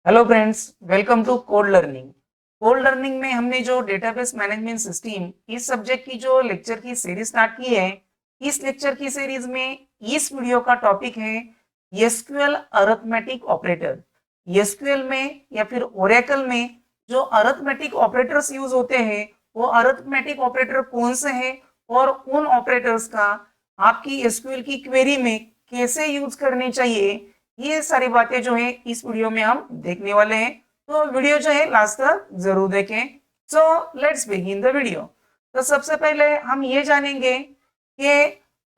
Hello friends, welcome to code learning. Code learning में हमने जो डेटाबेस मैनेजमेंट सिस्टम इस सब्जेक्ट की जो लेक्चर की सीरीज स्टार्ट की है। इस लेक्चर की सीरीज में इस वीडियो का टॉपिक है एसक्यूएल अरिथमेटिक ऑपरेटर। एसक्यूएल में या फिर ओरेकल में जो अरिथमेटिक ऑपरेटर्स यूज होते हैं वो अरिथमेटिक ऑपरेटर कौन से हैं और उन ऑपरेटर्स का आपकी एसक्यूएल की क्वेरी में कैसे यूज करने चाहिए, ये सारी बातें जो है इस वीडियो में हम देखने वाले हैं। तो वीडियो जो है लास्ट तक जरूर देखें। So let's begin the video. तो सबसे पहले हम ये जानेंगे कि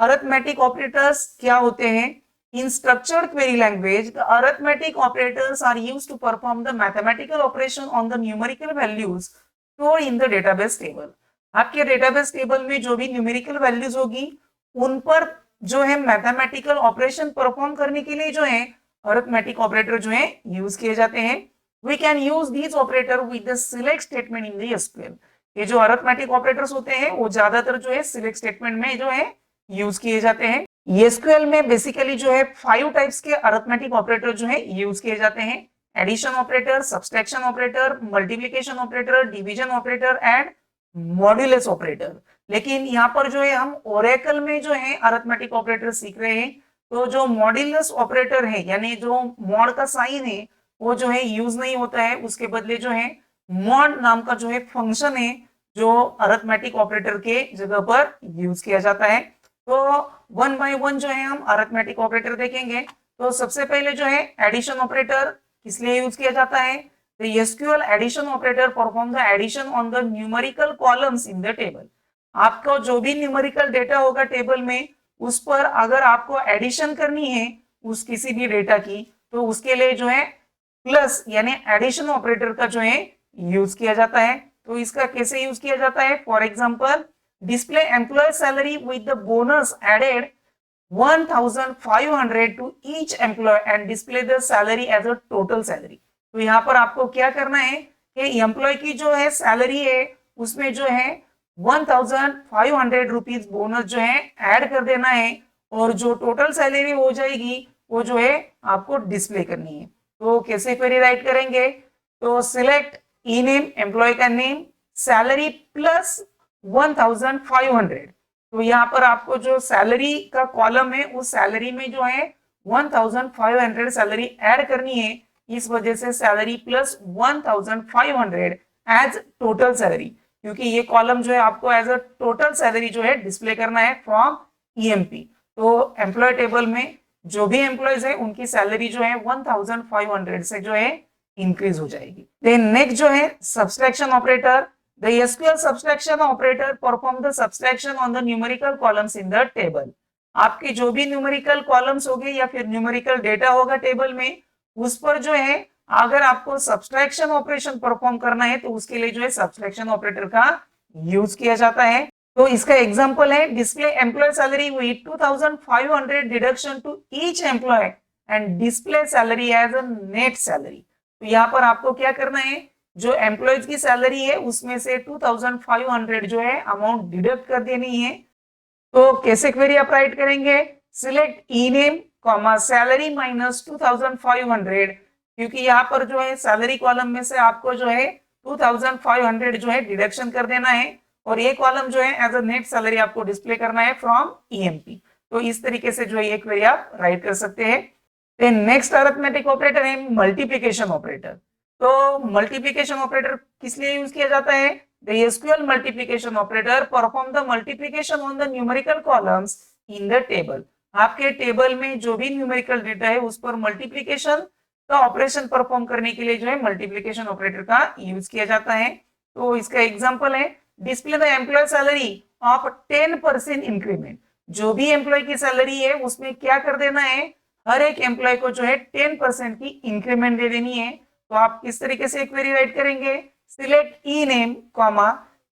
अरिथमेटिक ऑपरेटर्स क्या होते हैं। In structured query language the arithmetic operators are used to perform the mathematical operation on the numerical values stored in the database table. आपके डेटाबेस टेबल में जो भी न्यूमेरिकल वैल्यूज होगी उन पर जो है मैथमेटिकल ऑपरेशन परफॉर्म करने के लिए जो है अरिथमेटिक ऑपरेटर जो है यूज किए जाते हैं। We can use these operator with the select statement in the SQL. ये जो अरिथमेटिक ऑपरेटर्स होते हैं वो ज्यादातर जो है सिलेक्ट स्टेटमेंट में जो है यूज किए जाते हैं। एसक्यूएल में बेसिकली जो है 5 टाइप्स के अरिथमेटिक ऑपरेटर जो है यूज किए जाते हैं। Addition operator, subtraction operator, multiplication operator, division operator and modulus operator. लेकिन यहाँ पर जो है हम ओरेकल में जो है अरिथमेटिक ऑपरेटर सीख रहे हैं। तो जो मॉड्यूलस ऑपरेटर है यानी जो मॉड का साइन है वो जो है यूज नहीं होता है, उसके बदले जो है मॉड नाम का जो है फंक्शन है जो अरिथमेटिक ऑपरेटर के जगह पर यूज किया जाता है। तो वन बाय वन जो है हम अरिथमेटिक ऑपरेटर देखेंगे। तो सबसे पहले जो है एडिशन ऑपरेटर किस लिए यूज किया जाता है। The SQL addition operator perform the addition on the numerical columns in the table। आपको जो भी न्यूमेरिकल डेटा होगा टेबल में उस पर अगर आपको एडिशन करनी है उस किसी भी डेटा की तो उसके लिए जो है प्लस यानी एडिशन ऑपरेटर का जो है यूज किया जाता है। तो इसका कैसे यूज किया जाता है, for example display employee salary with the bonus added 1500 to each employee and display the salary as a total salary. तो यहाँ पर आपको क्या करना है कि एम्प्लॉय की जो है सैलरी है उसमें जो है 1500 रुपीज बोनस जो है ऐड कर देना है और जो टोटल सैलरी हो जाएगी वो जो है आपको डिस्प्ले करनी है। तो कैसे क्वेरी राइट करेंगे, तो सिलेक्ट ई नेम, एम्प्लॉय का नेम, सैलरी प्लस 1500। तो यहाँ पर आपको जो सैलरी का कॉलम है उस सैलरी में जो है 1500 सैलरी ऐड करनी है। इस वजह से salary plus 1500 as total salary, क्योंकि ये कॉलम जो है आपको एज अ टोटल सैलरी जो है डिस्प्ले करना है फ्रॉम ईएमपी। तो एम्प्लॉय टेबल में जो भी एम्प्लॉयज है उनकी सैलरी जो है 1500 से जो है इंक्रीज हो जाएगी। देन नेक्स्ट जो है subtraction operator. The SQL subtraction operator perform the subtraction on the numerical columns in the table। आपके जो भी न्यूमेरिकल कॉलम्स होंगे या फिर न्यूमेरिकल डेटा होगा टेबल में उस पर जो है अगर आपको सब्सट्रैक्शन ऑपरेशन परफॉर्म करना है तो उसके लिए जो है सब्सट्रैक्शन ऑपरेटर का यूज किया जाता है। तो इसका एग्जांपल है display employee salary with 2500 deduction to each employee and display salary as a net salary. तो यहाँ पर आपको क्या करना है, जो एम्प्लॉयज की सैलरी है उसमें से 2500 जो है अमाउंट डिडक्ट कर देनी है। तो कैसे क्वेरी आप राइट करेंगे, select E name comma salary minus 2500, क्योंकि यहाँ पर जो है सैलरी कॉलम में से आपको जो है 2500 जो है डिडक्शन कर देना है और ये कॉलम जो है एज अ नेट सैलरी आपको डिस्प्ले करना है फ्रॉम ईएमपी। तो इस तरीके से जो है ये क्वेरी आप राइट कर सकते हैं। नेक्स्ट अरिथमेटिक ऑपरेटर है मल्टीप्लिकेशन ऑपरेटर। तो मल्टीप्लिकेशन ऑपरेटर किस लिए यूज किया जाता है, the SQL multiplication operator perform the multiplication on the numerical columns in the table। आपके टेबल में जो भी न्यूमेरिकल डेटा है उस पर मल्टीप्लिकेशन का ऑपरेशन परफॉर्म करने के लिए जो है मल्टीप्लिकेशन ऑपरेटर का यूज किया जाता है। तो इसका एग्जांपल है display the employee salary of 10% increment. जो भी एम्प्लॉय की सैलरी है उसमें क्या कर देना है, हर एक एम्प्लॉय को जो है 10% की इंक्रीमेंट दे देनी है। तो आप किस तरीके से क्वेरी राइट करेंगे, select E name comma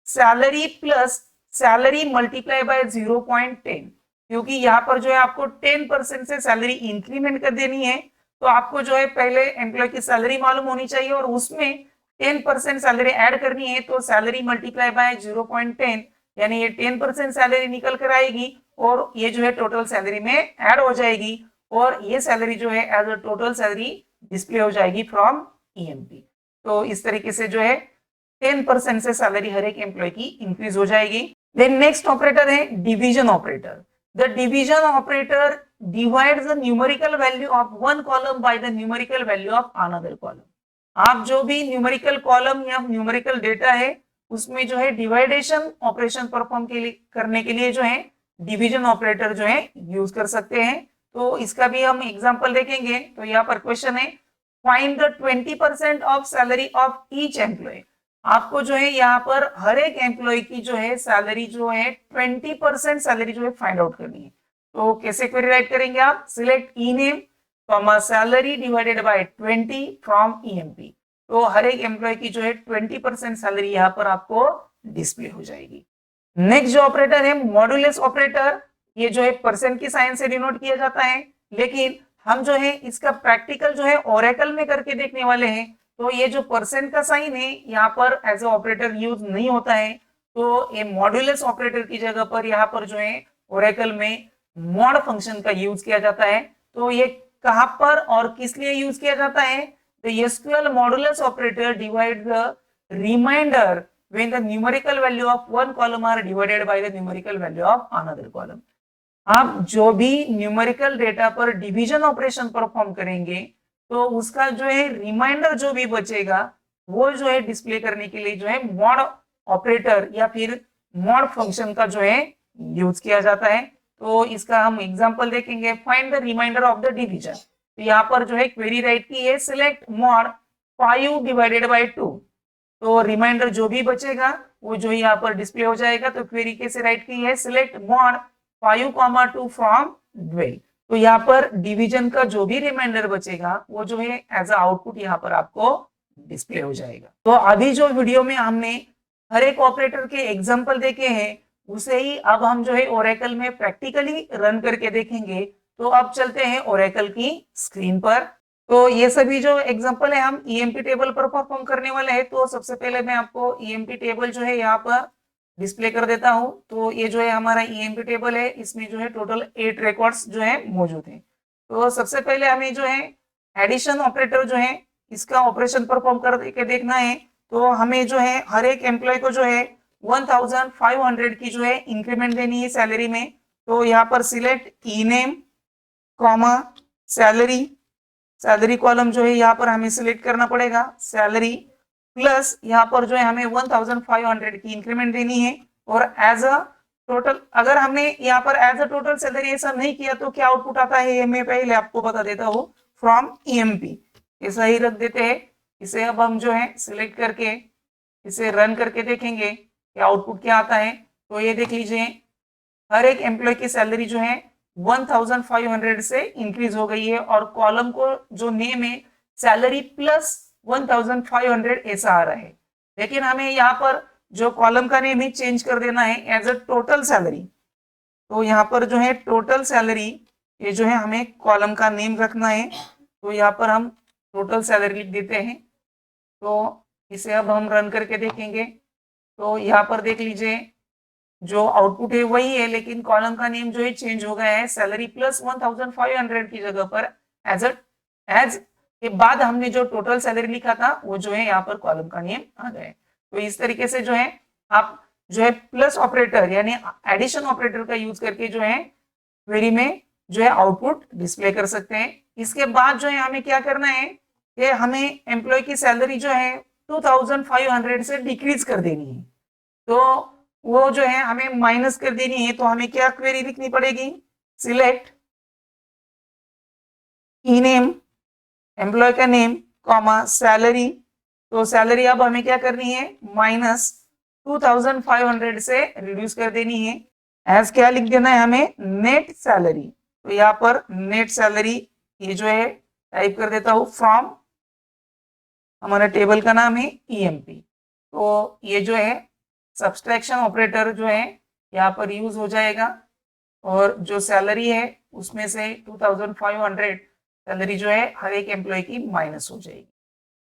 salary plus salary multiply by 0.10, क्योंकि यहाँ पर जो है आपको 10% से सैलरी इंक्रीमेंट कर देनी है। तो आपको जो है पहले एम्प्लॉय की सैलरी मालूम होनी चाहिए और उसमें 10% सैलरी ऐड करनी है। तो सैलरी मल्टीप्लाई बाय 0.10 यानी ये 10% सैलरी निकल कर आएगी और ये जो है टोटल सैलरी में ऐड हो जाएगी और ये सैलरी जो है as a total salary display हो जाएगी फ्रॉम ईएमपी। तो इस तरीके से जो है 10% से सैलरी हर एक एम्प्लॉय की इंक्रीज हो जाएगी। देन नेक्स्ट ऑपरेटर है division operator. The division operator divides the numerical value of one column by the numerical value of another column. आप जो भी न्यूमेरिकल कॉलम या न्यूमेरिकल डेटा है उसमें जो है डिवाइडेशन ऑपरेशन परफॉर्म करने के लिए जो है डिवीजन ऑपरेटर जो है यूज कर सकते हैं। तो इसका भी हम एग्जांपल देखेंगे। तो यहाँ पर क्वेश्चन है find the 20% of salary of each employ. आपको जो है यहाँ पर हर एक एम्प्लॉय की जो है सैलरी जो है 20% सैलरी जो है फाइंड आउट करनी है। तो कैसे क्वेरी राइट करेंगे आप? Select E name comma salary divided by 20 from EMP. तो हर एक एम्प्लॉय की जो है 20% सैलरी यहाँ पर आपको डिस्प्ले हो जाएगी। नेक्स्ट जो ऑपरेटर है मॉड्यूलस ऑपरेटर, ये जो है परसेंट की साइन से डिनोट किया जाता है, लेकिन हम जो है इसका प्रैक्टिकल जो है ओरेकल में करके देखने वाले हैं। तो ये जो परसेंट का साइन है यहाँ पर एज ए ऑपरेटर यूज नहीं होता है। तो ये मॉड्यूलस ऑपरेटर की जगह पर यहाँ पर जो है ओरेकल में मॉड फंक्शन का यूज किया जाता है। तो ये कहां पर और किस लिए यूज किया जाता है? तो SQL modulus operator divide the remainder when the numerical value of one column are divided by the numerical value of another column। आप जो भी न्यूमेरिकल डेटा पर डिवीजन ऑपरेशन परफॉर्म करेंगे तो उसका जो है रिमाइंडर जो भी बचेगा वो जो है डिस्प्ले करने के लिए जो है मॉड ऑपरेटर या फिर मॉड फंक्शन का जो है यूज किया जाता है। तो इसका हम एग्जांपल देखेंगे। Find the remainder of the division. तो यहाँ पर जो है क्वेरी राइट की है सिलेक्ट मॉड 5 डिवाइडेड बाय 2। तो रिमाइंडर जो भी बचेगा वो जो यहाँ पर डिस्प्ले हो जाएगा। तो क्वेरी कैसे राइट की है? Select mod 5,2 from 12। तो यहाँ पर डिवीजन का जो भी रिमाइंडर बचेगा वो जो है एज अ आउटपुट यहाँ पर आपको डिस्प्ले हो जाएगा। तो अभी जो वीडियो में हमने हर एक ऑपरेटर के एग्जांपल देखे हैं उसे ही अब हम जो है ओरेकल में प्रैक्टिकली रन करके देखेंगे। तो अब चलते हैं ओरेकल की स्क्रीन पर। तो ये सभी जो एग्जांपल है हम ईएमपी टेबल पर परफॉर्म करने वाले हैं। तो सबसे पहले मैं आपको ईएमपी टेबल जो है यहाँ पर डिस्प्ले कर देता हूँ। तो ये जो है हमारा ईएमपी टेबल है, इसमें जो है टोटल 8 रिकॉर्ड्स जो है मौजूद हैं। तो सबसे पहले हमें जो है एडिशन ऑपरेटर जो है इसका ऑपरेशन परफॉर्म करके देखना है। तो हमें जो है हर एक एम्प्लॉय को जो है 1500 की जो है इंक्रीमेंट देनी है सैलरी में। तो यहाँ पर select E name comma salary. Salary column जो है यहाँ पर हमें सिलेक्ट करना पड़ेगा सैलरी प्लस यहाँ पर जो है हमें 1500 की इंक्रीमेंट देनी है। और एज अ टोटल अगर हमने यहाँ पर एज अ टोटल सैलरी ऐसा नहीं किया तो क्या आउटपुट आता है ये मैं पहले आपको बता देता हूँ। फ्रॉम ईएमपी ऐसा ही रख देते हैं। इसे अब हम जो है सिलेक्ट करके इसे रन करके देखेंगे कि आउटपुट क्या आता है। तो ये देख लीजिए हर एक एम्प्लॉय की सैलरी जो है 1500 से इंक्रीज हो गई है और कॉलम को जो नेम है सैलरी प्लस 1500 ऐसा आ रहा है। लेकिन हमें यहाँ पर जो कॉलम का नेम है चेंज कर देना है एज अ टोटल सैलरी। तो यहाँ पर जो है टोटल सैलरी ये जो है हमें कॉलम का नेम रखना है। तो यहाँ पर हम टोटल सैलरी लिख देते हैं। तो इसे अब हम रन करके देखेंगे। तो यहाँ पर देख लीजिए जो आउटपुट है वही है लेकिन कॉलम का नेम जो है चेंज हो गया है। सैलरी प्लस 1500 की जगह पर एज के बाद हमने जो टोटल सैलरी लिखा था वो जो है यहाँ पर कॉलम का नेम आ गया है। तो इस तरीके से जो है आप जो है प्लस ऑपरेटर यानी एडिशन ऑपरेटर का यूज करके जो है क्वेरी में जो है आउटपुट डिस्प्ले कर सकते हैं। इसके बाद जो है हमें क्या करना है कि हमें एम्प्लॉय की सैलरी जो है 2500 से डिक्रीज कर देनी है। तो वो जो है हमें माइनस कर देनी है। तो हमें क्या क्वेरी लिखनी पड़ेगी? सिलेक्ट ई नेम एम्प्लॉय का नेम कॉमा सैलरी। तो सैलरी अब हमें क्या करनी है? माइनस 2500 से रिड्यूस कर देनी है। एज क्या लिख देना है हमें? Net salary. तो यहाँ पर नेट सैलरी ये जो है टाइप कर देता हूं फ्रॉम हमारा टेबल का नाम है ईएमपी। तो ये जो है सब्सट्रैक्शन ऑपरेटर जो है यहाँ पर यूज हो जाएगा और जो सैलरी है उसमें से 2500 सैलरी जो है हर एक एम्प्लॉय की माइनस हो जाएगी।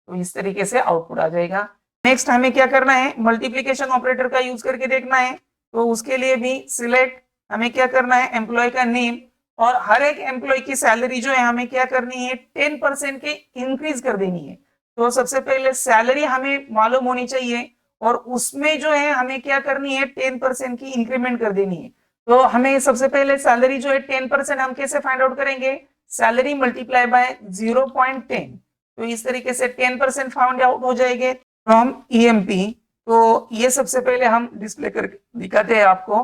तो इस तरीके से आउटपुट आ जाएगा। नेक्स्ट हमें क्या करना है? मल्टीप्लिकेशन ऑपरेटर का यूज करके देखना है। तो उसके लिए भी सिलेक्ट हमें क्या करना है? एम्प्लॉय का नेम और हर एक एम्प्लॉय की सैलरी जो है हमें क्या करनी है? 10% के इंक्रीज कर देनी है। तो सबसे पहले सैलरी हमें मालूम होनी चाहिए और उसमें जो है हमें क्या करनी है 10% की इंक्रीमेंट कर देनी है। तो हमें सबसे पहले सैलरी जो है 10% हम कैसे फाइंड आउट करेंगे, सैलरी मल्टीप्लाई बाय 0.10। तो इस तरीके से 10% फाइंड आउट हो जाएंगे फ्रॉम ईएमपी। तो ये सबसे पहले हम डिस्प्ले करके दिखाते हैं आपको।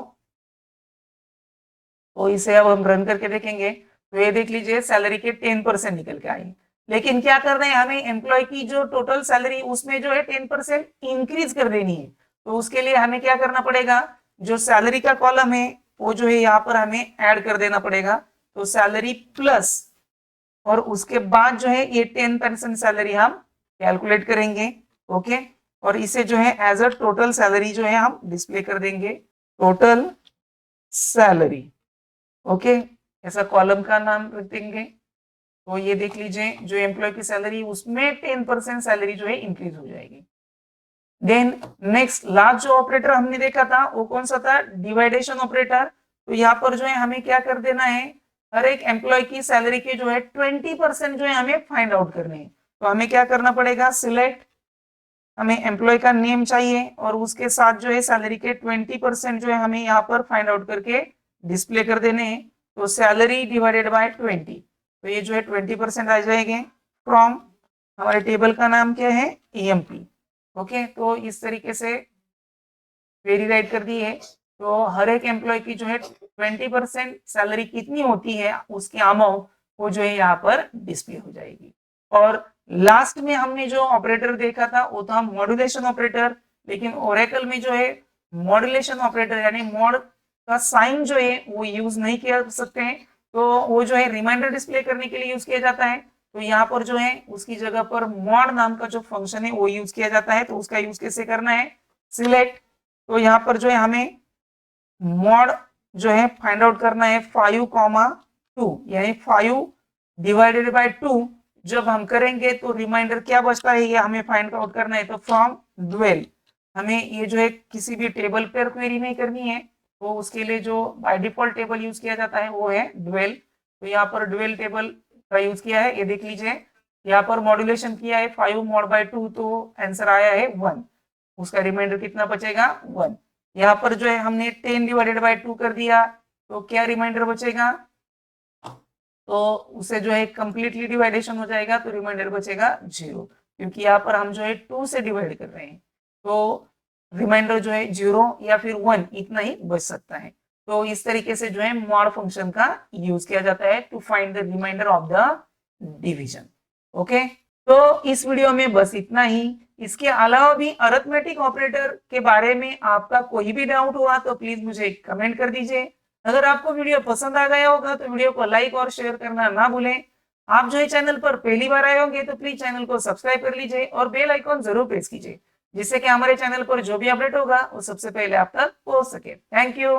तो इसे अब हम रन करके देखेंगे तो ये देख लीजिए सैलरी के 10% निकल के आए। लेकिन क्या करना है, हमें एम्प्लॉय की जो टोटल सैलरी उसमें जो है 10% इंक्रीज कर देनी है। तो उसके लिए हमें क्या करना पड़ेगा, जो सैलरी का कॉलम है वो जो है यहाँ पर हमें ऐड कर देना पड़ेगा। तो सैलरी प्लस और उसके बाद जो है ये 10% सैलरी हम कैलकुलेट करेंगे। ओके, और इसे जो है एज अ टोटल सैलरी जो है हम डिस्प्ले कर देंगे, टोटल सैलरी। ओके, ऐसा कॉलम का नाम रख देंगे। तो ये देख लीजिए जो एम्प्लॉय की सैलरी उसमें 10% सैलरी जो है इंक्रीज हो जाएगी। देन नेक्स्ट लास्ट जो ऑपरेटर हमने देखा था वो कौन सा था, डिवाइडेशन ऑपरेटर। तो यहाँ पर जो है हमें क्या कर देना है, हर एक एम्प्लॉय की सैलरी के जो है 20% जो है हमें फाइंड आउट करने हैं। तो हमें क्या करना पड़ेगा, सिलेक्ट, हमें एम्प्लॉय का नेम चाहिए और उसके साथ जो है सैलरी के 20% जो है हमें यहाँ पर फाइंड आउट करके डिस्प्ले कर देने हैं। तो सैलरी डिवाइडेड बाय 20, तो ये जो है 20% आ जाएंगे फ्रॉम, हमारे टेबल का नाम क्या है, ईएमपी। ओके, तो इस तरीके से क्वेरी राइट कर दी है। तो हर एक एम्प्लॉय की जो है 20% सैलरी कितनी होती है उसकी अमाउंट वो जो है यहाँ पर डिस्प्ले हो जाएगी। और लास्ट में हमने जो ऑपरेटर देखा था वो था मॉड्यूलेशन ऑपरेटर। लेकिन ओरेकल में जो है मॉड्यूलेशन ऑपरेटर यानी मॉड का साइन जो है वो यूज नहीं किया सकते हैं। तो वो जो है रिमाइंडर डिस्प्ले करने के लिए यूज किया जाता है। तो यहाँ पर जो है उसकी जगह पर मॉड नाम का जो फंक्शन है वो यूज किया जाता है। तो उसका यूज कैसे करना है, सिलेक्ट, तो यहाँ पर जो है हमें मॉड जो है फाइंड आउट करना है 5,2 यानी 5 डिवाइडेड बाय 2 जब हम करेंगे तो रिमाइंडर क्या बचता है ये हमें फाइंड आउट करना है। तो फ्रॉम ड्वेल, हमें ये जो है किसी भी टेबल पर क्वेरी नहीं करनी है। तो उसके लिए जो बाय डिफॉल्ट टेबल यूज किया जाता है वो है ड्वेल। तो यहाँ पर ड्वेल टेबल का यूज किया है, ये देख लीजिए यहाँ पर मॉड्यूलेशन किया है 5 मॉड बाय 2 तो आंसर आया है 1। उसका रिमाइंडर कितना बचेगा, 1। यहाँ पर जो है हमने 10 डिवाइडेड बाय 2 कर दिया तो क्या रिमाइंडर बचेगा, तो उसे जो है कंप्लीटली डिवाइडेशन हो जाएगा तो रिमाइंडर बचेगा 0, क्योंकि यहाँ पर हम जो है 2 से डिवाइड कर रहे हैं। तो रिमाइंडर जो है 0 या फिर 1 इतना ही बच सकता है। तो इस तरीके से जो है मॉड फंक्शन का यूज किया जाता है to find the remainder of the division. Okay, तो इस वीडियो में बस इतना ही। इसके अलावा भी अरिथमेटिक ऑपरेटर के बारे में आपका कोई भी डाउट हुआ तो प्लीज मुझे कमेंट कर दीजिए। अगर आपको वीडियो पसंद आ गया होगा तो वीडियो को लाइक और शेयर करना ना भूलें। आप जो है चैनल पर पहली बार आए होंगे तो प्लीज चैनल को सब्सक्राइब कर लीजिए और बेल आइकॉन जरूर प्रेस कीजिए, जिससे कि हमारे चैनल पर जो भी अपडेट होगा वो सबसे पहले आप तक पहुंच सके। Thank you.